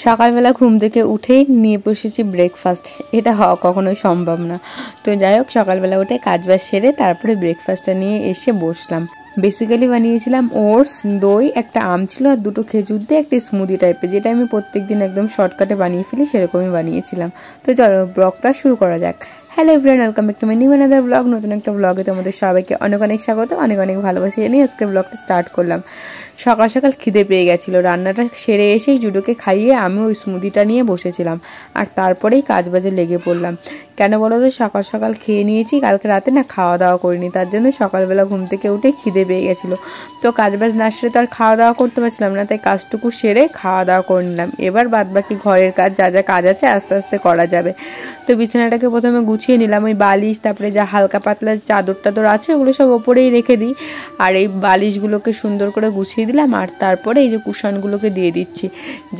সকালবেলা ঘুম থেকে উঠেই নিয়ে বসেছি ব্রেকফাস্ট। এটা হওয়া কখনোই সম্ভব না। তো যাই হোক, সকালবেলা উঠে কাজবাজ সেরে তারপরে ব্রেকফাস্টটা নিয়ে এসে বসলাম। বেসিক্যালি বানিয়েছিলাম ওটস, দই, একটা আম ছিল আর দুটো খেজুর দিয়ে একটা স্মুদি টাইপের, যেটা আমি প্রত্যেকদিন একদম শর্টকাটে বানিয়ে ফেলি, সেরকমই বানিয়েছিলাম। তো চলো ব্লগটা শুরু করা যাক। Hello everyone, welcome back to my new another blog. নতুন একটা ব্লগে তোমাদের সবাইকে অনেক অনেক স্বাগত, অনেক অনেক ভালোবাসি নিয়ে আজকে ব্লগটা স্টার্ট করলাম। সকাল সকাল খিদে পেয়ে গেছিলো, রান্নাটা সেরে এসেই জুডোকে খাইয়ে আমি ওই স্মুদিটা নিয়ে বসেছিলাম আর তারপরেই কাজবাজে লেগে পড়লাম। কেন বলো তো, সকাল সকাল খেয়ে নিয়েছি, কালকে রাতে না খাওয়া দাওয়া করিনি, তার জন্য সকালবেলা ঘুম থেকে উঠে খিদে পেয়ে গেছিলো। তো কাজবাজ না সেরে তো আর খাওয়া দাওয়া করতে পারছিলাম না, তাই কাজটুকু সেরে খাওয়া দাওয়া করে নিলাম। এবার বাদ বাকি ঘরের কাজ যা যা কাজ আছে আস্তে আস্তে করা যাবে। তো বিছানাটাকে প্রথমে গুছিয়ে নিলাম, ওই বালিশ তারপরে যা হালকা পাতলা চাদর টাদর আছে ওগুলো সব ওপরেই রেখে দিই, আর এই বালিশগুলোকে সুন্দর করে গুছিয়ে দিলাম। আর তারপরে এই যে কুশনগুলোকে দিয়ে দিচ্ছি।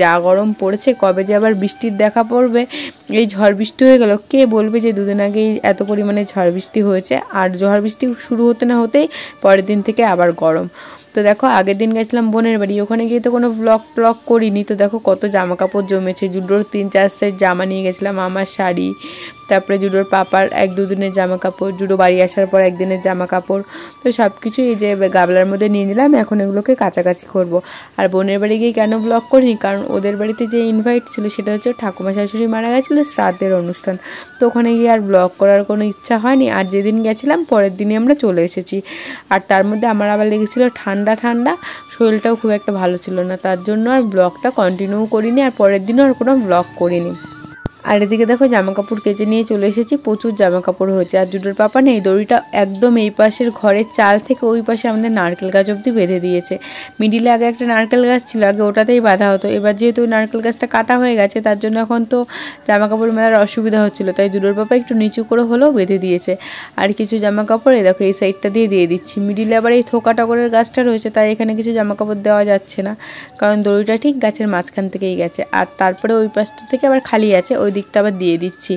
যা গরম পড়েছে, কবে যে আবার বৃষ্টির দেখা পড়বে। এই ঝড় বৃষ্টি হয়ে গেল, কে বলবে যে দুদিন আগেই এত পরিমাণে ঝড় বৃষ্টি হয়েছে। আর ঝড় বৃষ্টি শুরু হতে না হতেই পরের দিন থেকে আবার গরম। তো দেখো, আগের দিন গেছিলাম বোনের বাড়ি, ওখানে গিয়ে তো কোনো ব্লগ করিনি। তো দেখো কত জামা কাপড় জমেছে, জুডোর 3-4 সেট জামা নিয়ে গেছিলাম, আমার শাড়ি, তারপরে জুডোর পাপার 1-2 দিনের জামা কাপড়, জুডো বাড়ি আসার পর 1 দিনের জামা কাপড়। তো সব কিছু এই যে গাবলার মধ্যে নিয়ে নিলাম, এখন এগুলোকে কাছাকাছি করব। আর বোনের বাড়ি গিয়ে কেন ব্লগ করিনি, কারণ ওদের বাড়িতে যে ইনভাইট ছিল সেটা হচ্ছে ঠাকুমা শাশুড়ি মারা গেছিলো, শ্রাদ্ধের অনুষ্ঠান। তো ওখানে গিয়ে আর ব্লগ করার কোনো ইচ্ছা হয়নি। আর যেদিন গেছিলাম পরের দিনই আমরা চলে এসেছি। আর তার মধ্যে আমার আবার লেগেছিলো ঠান্ডা, শরীরটাও খুব একটা ভালো ছিল না, তার জন্য আর ব্লগটা কন্টিনিউ করিনি, আর পরের দিনও আর কোনো ব্লগ করিনি। আর এদিকে দেখো জামা কাপড় কেচে নিয়ে চলে এসেছি, প্রচুর জামা কাপড় হয়েছে। আর জুডোর পাপা নেই, দড়িটা একদম এই পাশের ঘরের চাল থেকে ওই পাশে আমাদের নারকেল গাছ অবধি বেঁধে দিয়েছে। মিডিলে আগে একটা নারকেল গাছ ছিল, আগে ওটাতেই বাঁধা হতো। এবার যেহেতু ওই নারকেল গাছটা কাটা হয়ে গেছে, তার জন্য এখন তো জামা কাপড় মেলার অসুবিধা হচ্ছিলো, তাই জুডোর পাপা একটু নিচু করে হলেও বেঁধে দিয়েছে। আর কিছু জামা কাপড় এই দেখো এই সাইডটা দিয়ে দিচ্ছি। মিডিলে আবার এই থোকা টগরের গাছটা রয়েছে, তাই এখানে কিছু জামা কাপড় দেওয়া যাচ্ছে না, কারণ দড়িটা ঠিক গাছের মাঝখান থেকেই গেছে। আর তারপরে ওই পাশটা থেকে আবার খালি আছে, ওই দিকটা আবার দিয়ে দিচ্ছি।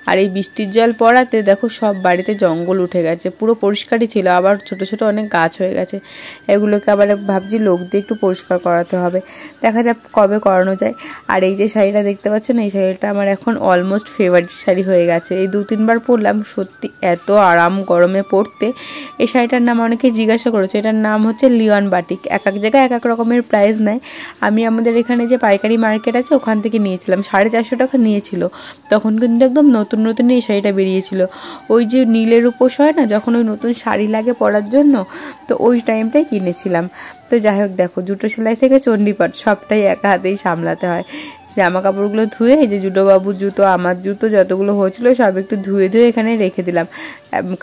আর এই বৃষ্টির জল পড়াতে দেখো সব বাড়িতে জঙ্গল উঠে গেছে, পুরো পরিষ্কারই ছিল, আবার ছোট ছোট অনেক গাছ হয়ে গেছে। এগুলোকে আবার ভাবছি লোক দিয়ে একটু পরিষ্কার করাতে হবে, দেখা যাক কবে করানো যায়। আর এই যে শাড়িটা দেখতে পাচ্ছেন, এই শাড়িটা আমার এখন অলমোস্ট ফেভারিট শাড়ি হয়ে গেছে। এই 2-3 বার পরলাম, সত্যি এত আরাম গরমে পরতে। এই শাড়িটার নাম অনেকে জিজ্ঞাসা করেছে, এটার নাম হচ্ছে লিওন বাটিক। এক এক জায়গায় এক এক রকমের প্রাইস নেয়। আমি আমাদের এখানে যে পাইকারি মার্কেট আছে ওখান থেকে নিয়েছিলাম, 450 টাকা নিয়েছিল। তখন কিন্তু একদম নতুন নতুন এই শাড়িটা বেরিয়েছিল, ওই যে নীলের উপোস হয় না, যখন ওই নতুন শাড়ি লাগে পরার জন্য, তো ওই টাইমটাই কিনেছিলাম। তো যাই হোক, দেখো জুতো সেলাই থেকে চণ্ডীপাঠ সবটাই একা হাতেই সামলাতে হয়। জামা কাপড়গুলো ধুয়ে এই যে জুডোবাবুর জুতো, আমার জুতো যতগুলো হয়েছিল সব একটু ধুয়ে এখানে রেখে দিলাম,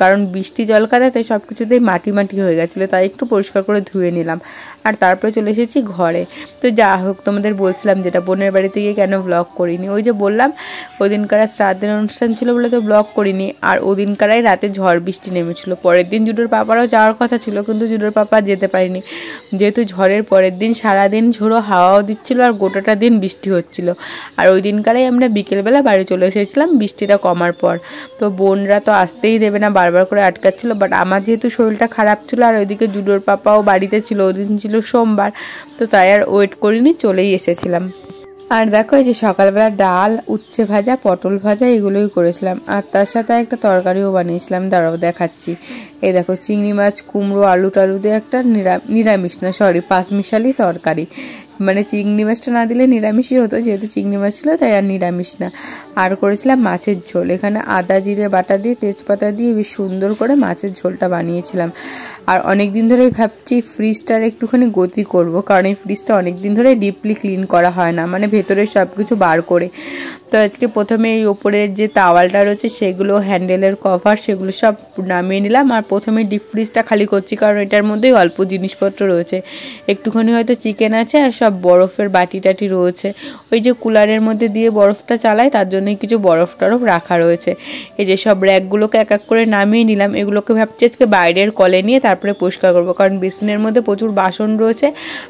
কারণ বৃষ্টি জল কাদাতে সব কিছুতেই মাটি মাটি হয়ে গেছিলো, তাই একটু পরিষ্কার করে ধুয়ে নিলাম। আর তারপরে চলে এসেছি ঘরে। তো যা হোক, তোমাদের বলছিলাম যেটা বোনের বাড়িতে গিয়ে কেন ব্লগ করিনি, ওই যে বললাম ওই দিনকার শ্রাদ্ধের অনুষ্ঠান ছিল বলে তো ব্লগ করিনি। আর ওই দিনকারাই রাতে ঝড় বৃষ্টি নেমেছিল, পরের দিন জুডোর পাপারও যাওয়ার কথা ছিল, কিন্তু জুডোর পাপা যেতে পারিনি, যেহেতু ঝড়ের পরের দিন সারাদিন ঝোড়ো হাওয়াও দিচ্ছিল আর গোটাটা দিন বৃষ্টি হচ্ছিল। আর ওই দিনকারাই আমরা বিকেলবেলা বাড়ি চলে এসেছিলাম বৃষ্টিটা কমার পর। তো বোনরা তো আসতেই দেবে না, বারবার করে আটকাচ্ছিল, বাট আমার যেহেতু শরীরটা খারাপ ছিল আর ওইদিকে জুডোর পাপাও বাড়িতে ছিল, ওই দিন ছিল সোমবার, তো তাই আর ওয়েট করিনি, চলেই এসেছিলাম। আর দেখো এই যে সকালবেলা ডাল, উচ্ছে ভাজা, পটল ভাজা এগুলোই করেছিলাম, আর তার সাথে একটা তরকারিও বানিয়েছিলাম, দাঁড়াও দেখাচ্ছি। এই দেখো চিংড়ি মাছ, কুমড়ো, আলু টালু দিয়ে একটা নিরামিষ না সরি 5 মিশালি তরকারি, মানে চিংড়ি মাছটা না দিলে নিরামিষই হতো, যেহেতু চিংড়ি মাছ ছিল তাই আর নিরামিষ না। আর করেছিলাম মাছের ঝোল, এখানে আদা জিরে বাটা দিয়ে তেজপাতা দিয়ে বেশ সুন্দর করে মাছের ঝোলটা বানিয়েছিলাম। আর অনেক দিন ধরেই ভাবছি ফ্রিজটার একটুখানি গতি করব, কারণ এই ফ্রিজটা অনেক দিন ধরে ডিপলি ক্লিন করা হয় না, মানে ভেতরে সব কিছু বার করে। তো আজকে প্রথমে এই ওপরের যে তাওয়ালটা রয়েছে সেগুলো, হ্যান্ডেলের কভার, সেগুলো সব নামিয়ে নিলাম। আর প্রথমে ডিপ ফ্রিজটা খালি করছি, কারণ এটার মধ্যেই অল্প জিনিসপত্র রয়েছে, একটুখানি হয়তো চিকেন আছে আর সব বরফের বাটি টাটি রয়েছে, ওই যে কুলারের মধ্যে দিয়ে বরফটা চালায় তার জন্যই কিছু বরফ টরফ রাখা রয়েছে। এই যে সব র্যাকগুলোকে এক এক করে নামিয়ে নিলাম, এগুলোকে ভাবছি আজকে বাইরের কলে নিয়ে তারপরে পরিষ্কার করবো, কারণ বেসিনের মধ্যে প্রচুর বাসন রয়েছে,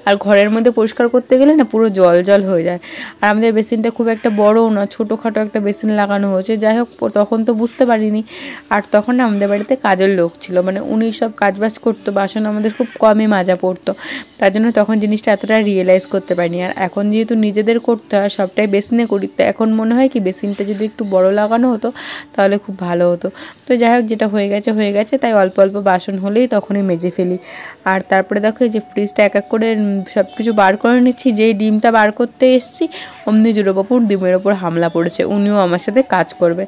আর ঘরের মধ্যে পরিষ্কার করতে গেলে না পুরো জল জল হয়ে যায়। আর আমাদের বেসিনটা খুব একটা বড়ও না, ছোটোখাটো একটা বেসিন লাগানো হয়েছে। যাই হোক, তখন তো বুঝতে পারিনি। আর তখন না আমাদের বাড়িতে কাজের লোক ছিল, মানে উনি সব কাজবাজ করতো, বাসন আমাদের খুব কমই মাজা পড়তো, তার জন্য তখন জিনিসটা এতটা রিয়েলাইজ করতে পারিনি। আর এখন যেহেতু নিজেদের করতে হয়, সবটাই বেসিনে করি, তো এখন মনে হয় কি বেসিনটা যদি একটু বড় লাগানো হতো তাহলে খুব ভালো হতো। তো যাই হোক, যেটা হয়ে গেছে, তাই অল্প অল্প বাসন হলেই তখনই মেজে ফেলি। আর তারপরে দেখো এই যে ফ্রিজটা এক এক করে সব কিছু বার করে নিচ্ছি। যেই ডিমটা বার করতে এসেছি অমনি জুড়োবাবুর ডিমের ওপর হামলা পড়েছে, উনিও আমার সাথে কাজ করবে।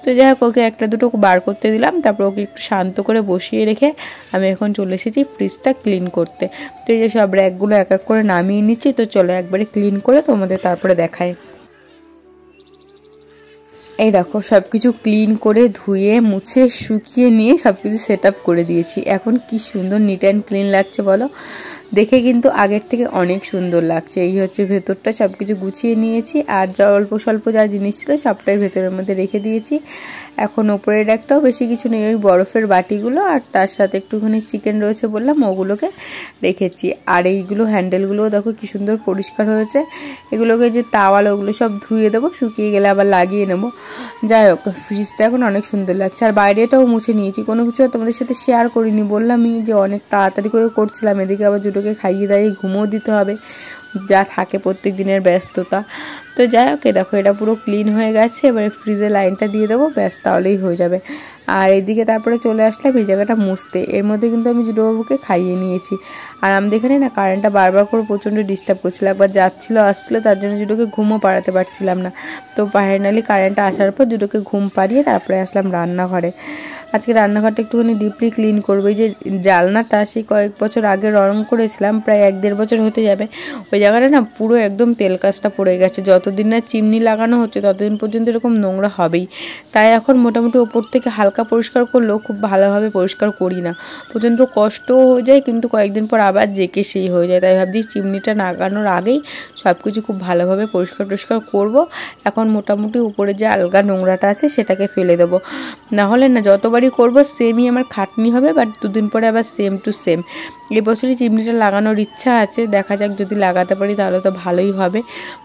তো যাই হোক, ওকে একটা দুটো বার করতে দিলাম, তারপর ওকে একটু শান্ত করে বসিয়ে রেখে আমি এখন চলে এসেছি ফ্রিজটা ক্লিন করতে। তো এই যে সব র্যাকগুলো এক এক করে নামিয়ে নিচ্ছি। তো চলো একবারে ক্লিন করে তোমাদের তারপরে দেখাই। এই দেখো সব কিছু ক্লিন করে ধুয়ে মুছে শুকিয়ে নিয়ে সব কিছু সেট আপ করে দিয়েছি। এখন কি সুন্দর নিট অ্যান্ড ক্লিন লাগছে বলো, দেখে কিন্তু আগের থেকে অনেক সুন্দর লাগছে। এই হচ্ছে ভেতরটা, সব কিছু গুছিয়ে নিয়েছি। আর যা অল্প স্বল্প যা জিনিস ছিল সবটাই ভেতরের মধ্যে রেখে দিয়েছি। এখন ওপরের একটাও বেশি কিছু নেই, ওই বরফের বাটিগুলো আর তার সাথে একটুখানি চিকেন রয়েছে বললাম, ওগুলোকে রেখেছি। আর এইগুলো হ্যান্ডেলগুলোও দেখো কি সুন্দর পরিষ্কার হয়েছে। এগুলোকে যে তাওয়াল ওগুলো সব ধুয়ে দেবো, শুকিয়ে গেলে আবার লাগিয়ে নেবো। যাই হোক, ফ্রিজটা এখন অনেক সুন্দর লাগছে। আর বাইরেটাও মুছে নিয়েছি, কোনো কিছু তোমাদের সাথে শেয়ার করিনি, বললামই যে অনেক তাড়াতাড়ি করে করছিলাম। এদিকে আবার দুটোকে খাইয়ে দাঁড়িয়ে ঘুমোও দিতে হবে, যা থাকে প্রত্যেক দিনের ব্যস্ততা। তো যাই হোক, দেখো এটা পুরো ক্লিন হয়ে গেছে। এবারে ফ্রিজে লাইনটা দিয়ে দেবো, ব্যাস তাহলেই হয়ে যাবে। আর এদিকে তারপরে চলে আসলাম এই জায়গাটা মুছতে। এর মধ্যে কিন্তু আমি জুডোবাবুকে খাইয়ে নিয়েছি। আর আমাদের এখানে না কারেন্টটা বারবার করে প্রচণ্ড ডিস্টার্ব করছিল, একবার যাচ্ছিলো আসছিলো, তার জন্য জুডোকে ঘুমও পাড়াতে পারছিলাম না। তো ফাইনালি কারেন্টটা আসার পর জুডোকে ঘুম পাড়িয়ে তারপরে আসলাম রান্নাঘরে। আজকে রান্নাঘরটা একটুখানি ডিপলি ক্লিন করবো। এই যে জালনাটা সেই কয়েক বছর আগে রং করেছিলাম, প্রায় 1-1.5 বছর হতে যাবে, ওই জায়গাটা না পুরো একদম তেল কাজটা পড়ে গেছে। যতদিন না চিমনি লাগানো হচ্ছে ততদিন পর্যন্ত এরকম নোংরা হবেই। তাই এখন মোটামুটি ওপর থেকে হালকা পরিষ্কার করলেও খুব ভালোভাবে পরিষ্কার করি না, প্রচণ্ড কষ্টও হয়ে যায়, কিন্তু কয়েকদিন পর আবার জেকে সেই হয়ে যায়। তাই ভাবছি চিমনিটা লাগানোর আগেই সব কিছু খুব ভালোভাবে পরিষ্কার করবো। এখন মোটামুটি উপরে যে আলগা নোংরাটা আছে সেটাকে ফেলে দেবো, নাহলে না যতবারই করবো সেমই আমার খাটনি হবে, বাট 2 দিন পরে আবার সেম টু সেম। এই বছরই চিমনিটা লাগানোর ইচ্ছা আছে, দেখা যাক যদি লাগাতে পারি তাহলে তো ভালোই হবে।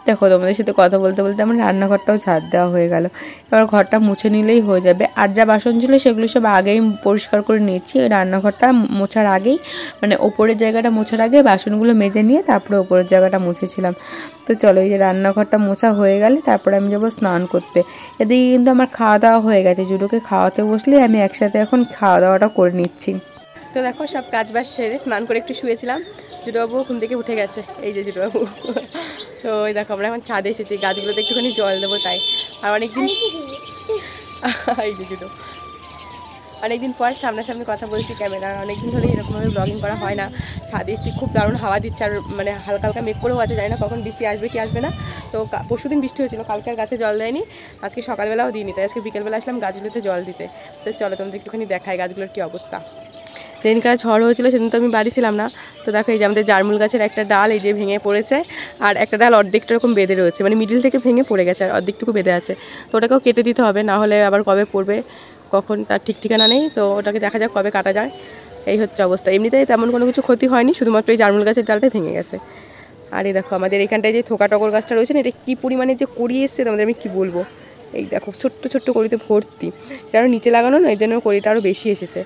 দেখো তোমাদের সাথে কথা বলতে বলতে আমার রান্নাঘরটাও ঝাড় দেওয়া হয়ে গেল। এবার ঘরটা মুছে নিলেই হয়ে যাবে। আর যা বাসন ছিল সেগুলো সব আগেই পরিষ্কার করে নিয়েছি। ওই রান্নাঘরটা মোছার আগেই, মানে ওপরের জায়গাটা মোছার আগে বাসনগুলো মেজে নিয়ে তারপরে ওপরের জায়গাটা মুছেছিলাম। তো চলো, এই যে রান্নাঘরটা মোছা হয়ে গেলে তারপরে আমি যাবো স্নান করতে। এদিকে কিন্তু আমার খাওয়া দাওয়া হয়ে গেছে, জুডোকে খাওয়াতে বসলে আমি একসাথে এখন খাওয়া দাওয়াটা করে নিচ্ছি। তো দেখো সব কাজ বাজ সেরে স্নান করে একটু শুয়েছিলাম, জুডোবাবু ঘুম থেকে উঠে গেছে। এই যে জুডোবাবু। তো ওই দেখো আমরা এখন ছাদে এসেছি, গাছগুলোতে একটুখানি জল দেবো তাই। আর অনেকদিন এই যে জুডো অনেকদিন পর সামনাসামনি কথা বলছি ক্যামেরা, অনেকদিন ধরে এরকমভাবে ব্লগিং করা হয় না। ছাদে এসেছি, খুব দারুণ হাওয়া দিচ্ছে, আর মানে হালকা হালকা মেঘ করেও আছে, জানি না কখন বৃষ্টি আসবে কি আসবে না। তো পরশুদিন বৃষ্টি হয়েছিল, কালকে আর গাছে জল দেয়নি, আজকে সকালবেলাও দিইনি, তাই আজকে বিকেলবেলা আসলাম গাছগুলোতে জল দিতে। তো চলো তোমাদের একটুখানি দেখায় গাছগুলোর কী অবস্থা। সেদিনকার ঝড় হয়েছিল, সেদিন তো আমি বাড়ি ছিলাম না। তো দেখো এই যে আমাদের জারমুল গাছের একটা ডাল এই যে ভেঙে পড়েছে, আর একটা ডাল অর্ধেকটা এরকম বেঁধে রয়েছে, মানে মিডিল থেকে ভেঙে পড়ে গেছে আর অর্ধেকটুকু বেঁধে আছে। তো ওটাকেও কেটে দিতে হবে, না হলে আবার কবে পড়বে কখন তার ঠিক ঠিকানা নেই। তো ওটাকে দেখা যাক কবে কাটা যায়। এই হচ্ছে অবস্থা। এমনিতেই তেমন কোনো কিছু ক্ষতি হয়নি, শুধুমাত্র এই জারমুল গাছের ডালটাই ভেঙে গেছে। আর এই দেখো আমাদের এখানটায় যে থোকা টগর গাছটা রয়েছে না, এটা কী পরিমাণে যে করিয়ে এসছে তোমাদের আমি কী বলবো। এই দেখো ছোট্ট ছোট্ট করিতে ভর্তি, এটা আরও নিচে লাগানো না, এই জন্য করিটা আরও বেশি এসেছে।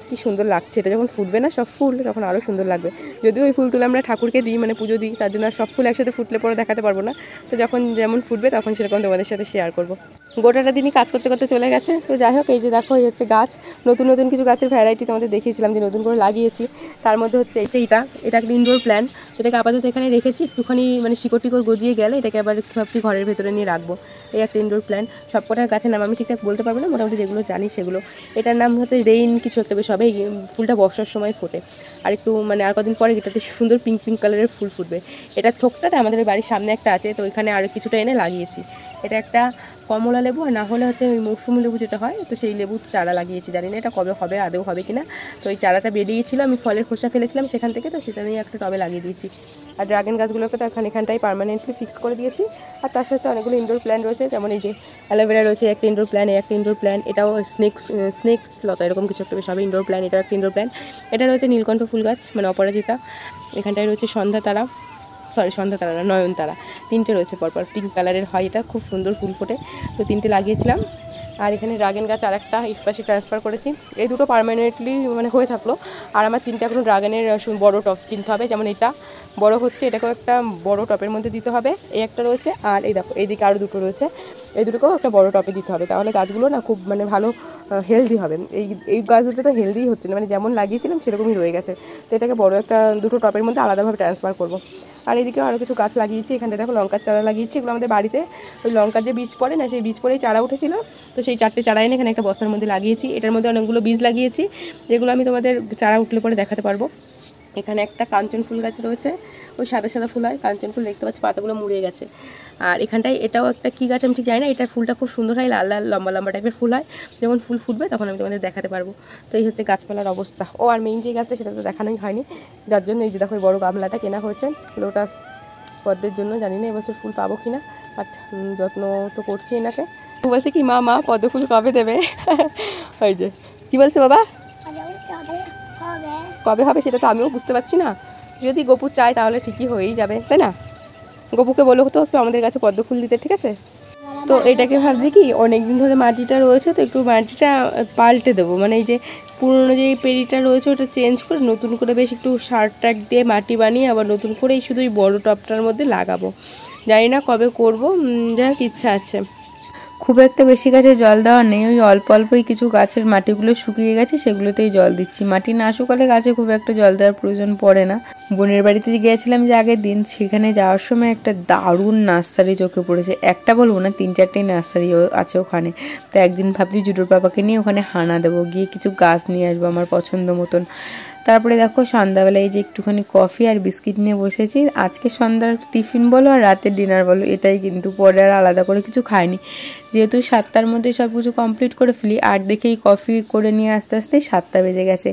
কি সুন্দর লাগছে, এটা যখন ফুটবে না সব ফুল তখন আরও সুন্দর লাগবে। যদিও ওই ফুল তুলে আমরা ঠাকুরকে দিই, মানে পুজো দিই, তার জন্য আর সব ফুল একসাথে ফুটলে পরে দেখাতে পারবো না। তো যখন যেমন ফুটবে তখন সেরকম তোমাদের সাথে শেয়ার করবো। গোটাটা দিনই কাজ করতে করতে চলে গেছে। তো যাই হোক, এই যে দেখো এই হচ্ছে গাছ, নতুন নতুন কিছু গাছের ভ্যারাইটি তোমাদের দেখিয়েছিলাম যে নতুন করে লাগিয়েছি। তার মধ্যে হচ্ছে এটা একটা ইনডোর প্ল্যান্ট, এটাকে আপাতত এখানে রেখেছি, একটুখানি মানে শিকড় টিকড় গজিয়ে গেলে এটাকে আবার ভাবছি ঘরের ভেতরে নিয়ে রাখবো। এই একটা ইনডোর প্ল্যান্ট। সব কটার গাছের নাম আমি ঠিকঠাক বলতে পারবো না, মোটামুটি যেগুলো জানি সেগুলো। এটার নাম হচ্ছে রেইন কিছু একটা, বেশ হবে। ফুলটা বর্ষার সময় ফোটে, আর একটু মানে আর কদিন পরে এটাতে সুন্দর পিঙ্ক পিঙ্ক কালারের ফুল ফুটবে। এটার থোকটাটা আমাদের বাড়ির সামনে একটা আছে, তো এখানে আরও কিছুটা এনে লাগিয়েছি। এটা একটা কমলা লেবু, আর না হলে হচ্ছে ওই মৌসুমি লেবু যেটা হয়, তো সেই লেবুর চারা লাগিয়েছি। জানি না এটা কবে হবে, আদৌ হবে কিনা। তো এই চারাটা বেরিয়েছিল, আমি ফলের খোসা ফেলেছিলাম সেখান থেকে, তো সেটা নিয়ে একটা টবে লাগিয়ে দিয়েছি। আর ড্রাগন গাছগুলোকে তো এখানটাই পার্মানেন্টলি ফিক্স করে দিয়েছি। আর তার সাথে অনেকগুলো ইনডোর প্ল্যান্ট রয়েছে, যেমন এই যে অ্যালোভেরা রয়েছে একটা ইনডোর প্ল্যান্ট, একটা ইনডোর প্ল্যান্ট, এটাও স্নেক্স লতা এরকম কিছু একটা বেশ হবে ইনডোর প্ল্যান্ট, এটাও একটা ইনডোর প্ল্যান্ট। এটা রয়েছে নীলকণ্ঠ ফুল গাছ, মানে অপরাজিতা। এখানটায় রয়েছে সন্ধ্যা তারা, সরি সন্ধ্যাতারা না, নয়নতারা, 3টে রয়েছে পরপর, পিঙ্ক কালারের হয়, এটা খুব সুন্দর ফুল ফোটে, তো 3টে লাগিয়েছিলাম। আর এখানে ড্রাগন গাছ আর একটা এই পাশে ট্রান্সফার করেছি, এই দুটো পার্মানেন্টলি মানে হয়ে থাকলো। আর আমার 3টে এখনো ড্রাগনের বড় টপ কিনতে হবে, যেমন এটা বড় হচ্ছে, এটাকেও একটা বড় টপের মধ্যে দিতে হবে, এই একটা রয়েছে, আর এই দেখো এইদিকে আরও দুটো রয়েছে, এই দুটোকেও একটা বড় টপে দিতে হবে, তাহলে গাছগুলো না খুব মানে ভালো হেলদি হবে। এই গাছ দুটো তো হেলদিই হচ্ছে না, মানে যেমন লাগিয়েছিলাম সেরকমই রয়ে গেছে, তো এটাকে বড় একটা দুটো টপের মধ্যে আলাদাভাবে ট্রান্সফার করবো। আর এদিকে আরও কিছু গাছ লাগিয়েছি, এখানে দেখো লঙ্কার চারা লাগিয়েছি, এগুলো আমাদের বাড়িতে ওই লঙ্কার যে বীজ পড়ে না, সেই বীজ পড়েই চারা উঠেছিল, তো সেই 4টে চারা এনে এখানে একটা বস্তার মধ্যে লাগিয়েছি। এটার মধ্যে অনেকগুলো বীজ লাগিয়েছি, যেগুলো আমি তোমাদের চারা উঠলে পরে দেখাতে পারবো। এখানে একটা কাঞ্চন ফুল গাছ রয়েছে, ওই সাদা সাদা ফুল হয় কাঞ্চন ফুল, দেখতে পাচ্ছি পাতাগুলো মুড়িয়ে গেছে। আর এখানটায় এটাও একটা কী গাছ আমি ঠিক জানি না, এটার ফুলটা খুব সুন্দর হয়, লাল লাল লম্বা লম্বা টাইপের ফুল হয়, যখন ফুল ফুটবে তখন আমি তোমাদের দেখাতে পারবো। তো এই হচ্ছে গাছপালার অবস্থা। ও আর মেইন যে গাছটা সেটা তো দেখানোই হয়নি, যার জন্য এই যে দেখো বড় গামলাটা কেনা হয়েছে লোটাস পদ্মের জন্য। জানি না এবছর ফুল পাবো কি না, বাট যত্ন তো করছি এনাকে। বলছে কি মা মা পদ্ম ফুল কবে দেবে? ওই যে কী বলছে বাবা, কবে হবে সেটা তো আমিও বুঝতে পারছি না, যদি গপু চায় তাহলে ঠিকই হয়েই যাবে, তাই না? গপুকে বলো তো একটু আমাদের কাছে পদ্ম ফুল দিতে, ঠিক আছে? তো এটাকে ভাবছি কি অনেক দিন ধরে মাটিটা রয়েছে, তো একটু মাটিটা পাল্টে দেবো, মানে এই যে পুরনো যে পেরিটা রয়েছে ওটা চেঞ্জ করে নতুন করে বেশ একটু সার ট্যাক দিয়ে মাটি বানিয়ে আবার নতুন করে এই শুধু এই বড়ো টবটার মধ্যে লাগাবো, জানি না কবে করবো, যাই হোক ইচ্ছা আছে। খুব একটা বেশি গাছে জল দেওয়া নেই, ওই অল্প অল্পই কিছু গাছের মাটিগুলো শুকিয়ে গেছে সেগুলোতেই জল দিচ্ছি। মাটি না শুকালে গাছে খুব একটা জল দেওয়ার প্রয়োজন পড়ে না। বোনের বাড়িতে গিয়েছিলাম যে আগের দিন, সেখানে যাওয়ার সময় একটা দারুণ নার্সারি চোখে পড়েছে, একটা বলবো না 3-4টে নার্সারি আছে ওখানে। তো একদিন ভাবছি জুডোর পাপাকে নিয়ে ওখানে হানা দেবো, গিয়ে কিছু গাছ নিয়ে আসবো আমার পছন্দ মতন। তারপরে দেখো সন্ধ্যাবেলায় যে একটুখানি কফি আর বিস্কিট নিয়ে বসেছি। আজকে সন্ধ্যার টিফিন বলো আর রাতের ডিনার বলো এটাই, কিন্তু পরে আর আলাদা করে কিছু খাইনি, যেহেতু 7টার মধ্যে সব কিছু কমপ্লিট করে ফেলি। 8 দেখেই কফি করে নিয়ে আস্তে আস্তে 7টা বেজে গেছে।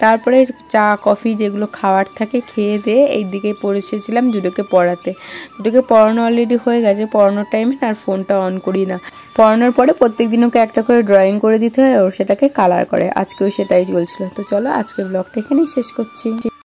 তারপরে চা কফি যেগুলো খাওয়ার থাকে খেয়ে দিয়ে এই দিকে পড়েছিলাম জুডোকে পড়াতে। জুডোকে পড়ানো অলরেডি হয়ে গেছে, পড়ানোর টাইমে আর ফোনটা অন করি না। পড়ানোর পরে প্রত্যেক দিন ওকে একটা করে ড্রয়িং করে দিতে হয়, ওর সেটাকে কালার করে, আজকেও সেটাই চলছিল। তো চলো আজকের ব্লগটা এখানেই শেষ করছি।